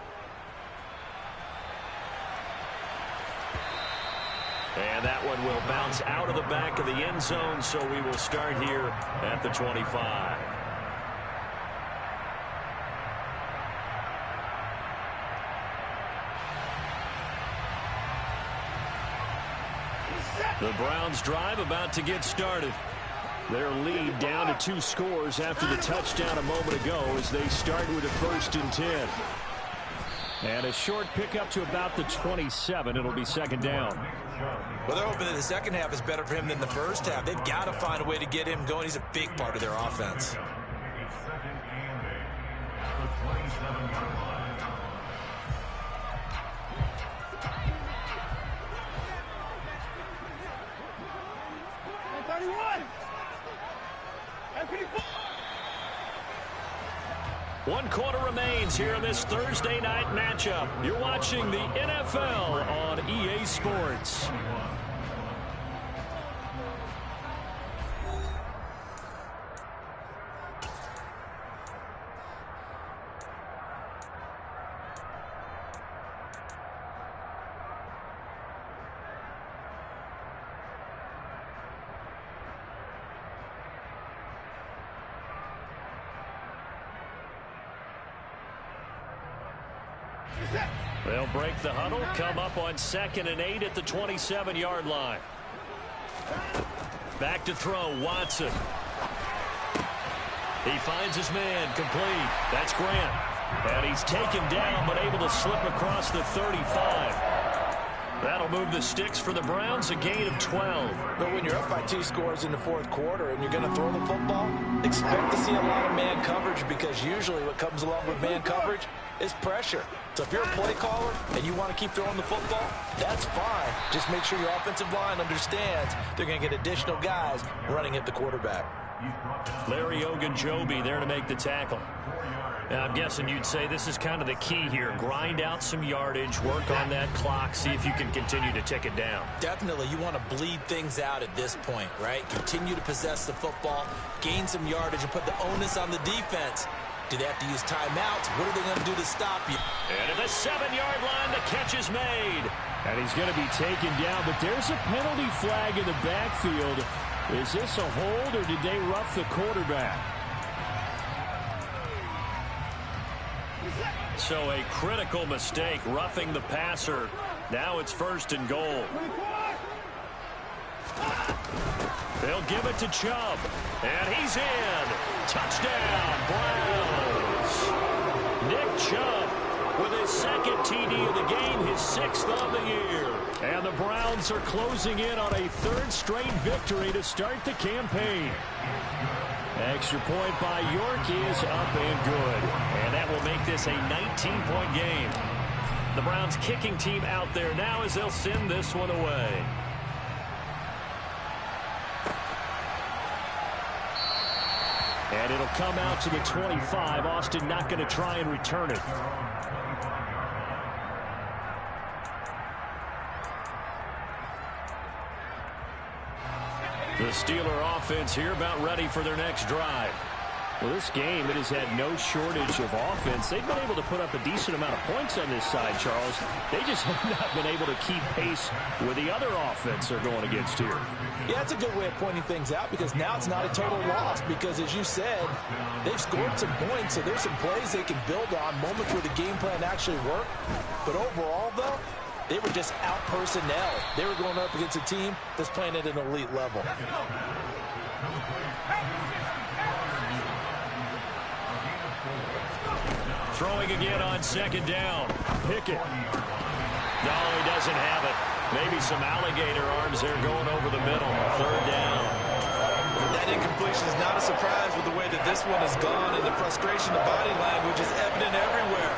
And that one will bounce out of the back of the end zone, so we will start here at the 25. The Browns drive about to get started. Their lead down to 2 scores after the touchdown a moment ago as they start with a 1st and 10. And a short pickup to about the 27. It'll be 2nd down. Well, they're hoping that the second half is better for him than the first half. They've got to find a way to get him going. He's a big part of their offense. One quarter remains here in this Thursday night matchup. You're watching the NFL on EA Sports. They'll break the huddle, come up on 2nd and 8 at the 27-yard line. Back to throw, Watson. He finds his man, complete. That's Grant. And he's taken down, but able to slip across the 35. That'll move the sticks for the Browns, a gain of 12. But when you're up by 2 scores in the 4th quarter and you're going to throw the football, expect to see a lot of man coverage, because usually what comes along with man coverage is pressure. So if you're a play caller and you want to keep throwing the football, that's fine. Just make sure your offensive line understands they're going to get additional guys running at the quarterback. Larry Ogunjobi there to make the tackle. Now, I'm guessing you'd say this is kind of the key here. Grind out some yardage, work on that clock, see if you can continue to tick it down. Definitely. You want to bleed things out at this point, right? Continue to possess the football, gain some yardage, and put the onus on the defense. Do they have to use timeouts? What are they going to do to stop you? And at the 7-yard line, the catch is made. And he's going to be taken down, but there's a penalty flag in the backfield. Is this a hold, or did they rough the quarterback? So a critical mistake, roughing the passer. Now it's 1st and goal. They'll give it to Chubb. And he's in. Touchdown, Browns. Nick Chubb with his 2nd TD of the game, his 6th on the year. And the Browns are closing in on a 3rd straight victory to start the campaign. Extra point by York is up and good. And that will make this a 19-point game. The Browns kicking team out there now as they'll send this one away. And it'll come out to the 25. Austin not going to try and return it. The Steeler offense here about ready for their next drive. Well, this game, it has had no shortage of offense. They've been able to put up a decent amount of points on this side, Charles. They just have not been able to keep pace with the other offense they're going against here. Yeah, it's a good way of pointing things out, because now it's not a total loss, because as you said, they've scored some points, so there's some plays they can build on, moments where the game plan actually worked. But overall, though, they were just out personnel. They were going up against a team that's playing at an elite level. Throwing again on 2nd down. Pickett. No, he doesn't have it. Maybe some alligator arms there going over the middle. 3rd down. That incompletion is not a surprise with the way that this one has gone, and the frustration, the body language is evident everywhere.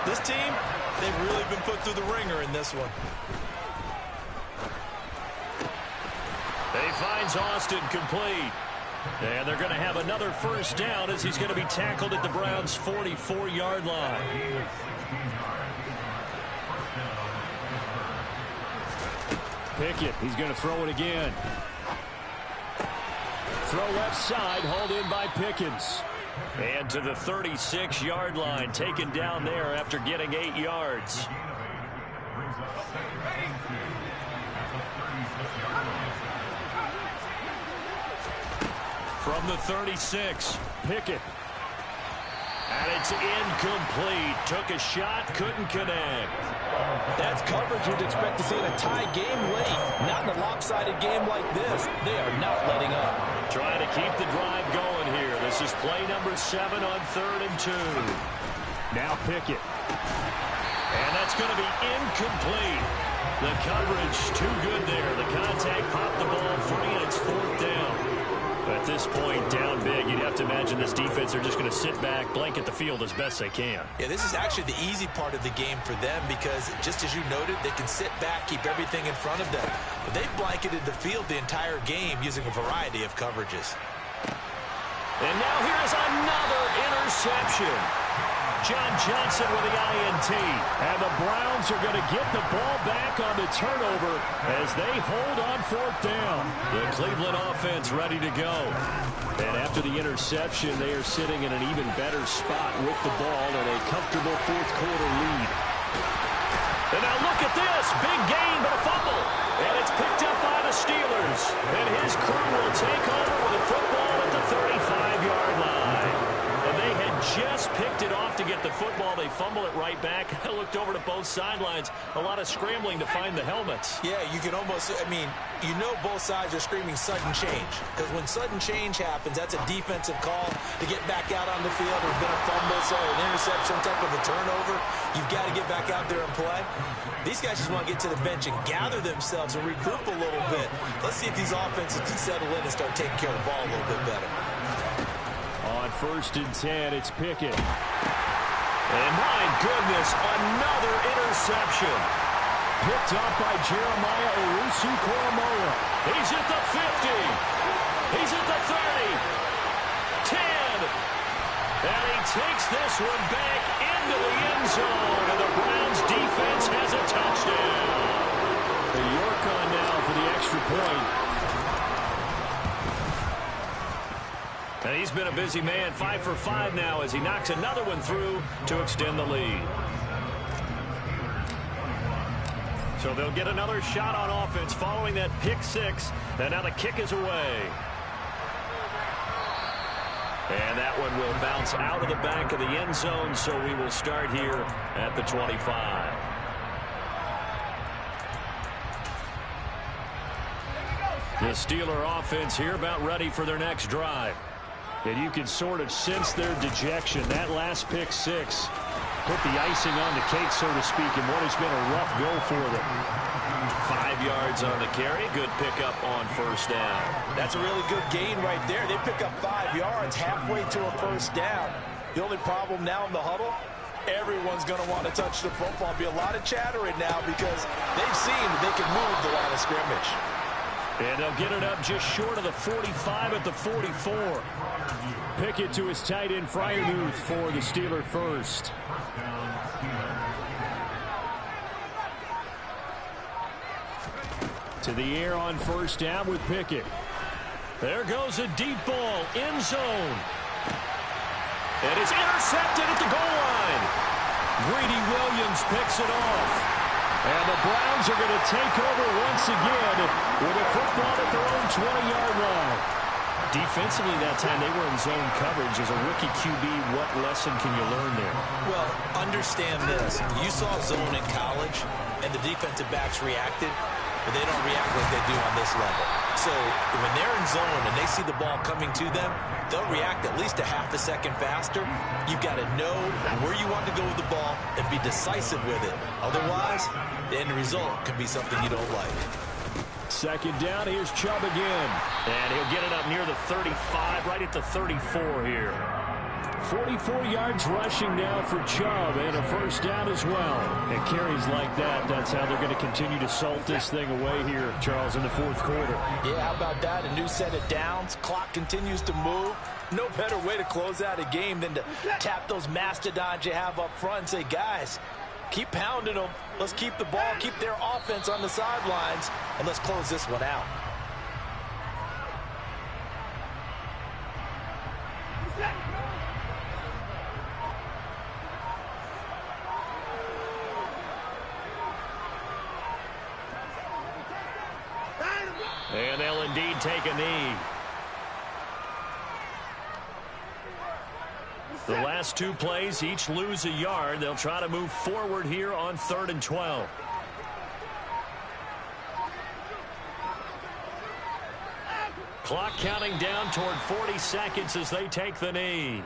This team, they've really been put through the ringer in this one. He finds Austin complete. And they're going to have another 1st down as he's going to be tackled at the Browns' 44-yard line. Pickett, he's going to throw it again. Throw left side, hauled in by Pickens. And to the 36-yard line, taken down there after getting 8 yards. From the 36, Pickett. And it's incomplete. Took a shot, couldn't connect. That's coverage you'd expect to see in a tie game late. Not in a lopsided game like this. They are not letting up. Trying to keep the drive going here. This is play number 7 on 3rd and 2. Now Pickett. And that's going to be incomplete. The coverage too good there. The contact popped the ball free, and it's 4th down. At this point, down big, you'd have to imagine this defense are just going to sit back, blanket the field as best they can. Yeah, this is actually the easy part of the game for them because, just as you noted, they can sit back, keep everything in front of them. But they've blanketed the field the entire game using a variety of coverages. And now here's another interception. John Johnson with the INT. And the Browns are going to get the ball back on the turnover as they hold on 4th down. The Cleveland offense ready to go. And after the interception, they are sitting in an even better spot with the ball and a comfortable 4th quarter lead. And now look at this. Big gain, but a fumble. And it's picked up by the Steelers. And his crew will take over with a football at the 35-yard line. And they had just picked it off to get the football. They fumble it right back. I looked over to both sidelines. A lot of scrambling to find the helmets. Yeah, you can almost, you know both sides are screaming sudden change. Because when sudden change happens, that's a defensive call to get back out on the field. There's been a fumble, so an interception, some type of a turnover. You've got to get back out there and play. These guys just want to get to the bench and gather themselves and regroup a little bit. Let's see if these offenses can settle in and start taking care of the ball a little bit better. On 1st and 10, it's Pickett. And my goodness, another interception. Picked up by Jeremiah Owusu-Koramoah. He's at the 50. He's at the 30. 10. And he takes this one back into the end zone. And the Browns defense has a touchdown. The York on now for the extra point. And he's been a busy man, 5 for 5 now as he knocks another one through to extend the lead. So they'll get another shot on offense following that pick 6. And now the kick is away. And that one will bounce out of the back of the end zone, so we will start here at the 25. The Steeler offense here about ready for their next drive. And you can sort of sense their dejection. That last pick 6 put the icing on the cake, so to speak, in what has been a rough go for them. 5 yards on the carry. Good pickup on 1st down. That's a really good gain right there. They pick up 5 yards halfway to a 1st down. The only problem now in the huddle, everyone's going to want to touch the football. There'll be a lot of chattering now because they've seen that they can move the line of scrimmage. And they'll get it up just short of the 45 at the 44. Pickett to his tight end, Freiermuth, for the Steeler first. To the air on 1st down with Pickett. There goes a deep ball, end zone. And it's intercepted at the goal line. Greedy Williams picks it off. And the Browns are going to take over once again with a football at their own 20-yard line. Defensively that time, they were in zone coverage. As a rookie QB, what lesson can you learn there? Well, understand this. You saw zone in college, and the defensive backs reacted, but they don't react like they do on this level. So when they're in zone and they see the ball coming to them, they'll react at least a half a second faster. You've got to know where you want to go with the ball and be decisive with it. Otherwise, the end result can be something you don't like. 2nd down, here's Chubb again. And he'll get it up near the 35, right at the 34 here. 44 yards rushing now for Chubb, and a 1st down as well. And carries like that, that's how they're going to continue to salt this thing away here, Charles, in the 4th quarter. Yeah, how about that? A new set of downs. Clock continues to move. No better way to close out a game than to tap those mastodons you have up front and say, guys, Keep pounding them. Let's keep the ball, keep their offense on the sidelines, and let's close this one out. And they'll indeed take a knee. The last two plays each lose a yard. They'll try to move forward here on 3rd and 12. Clock counting down toward 40 seconds as they take the knee.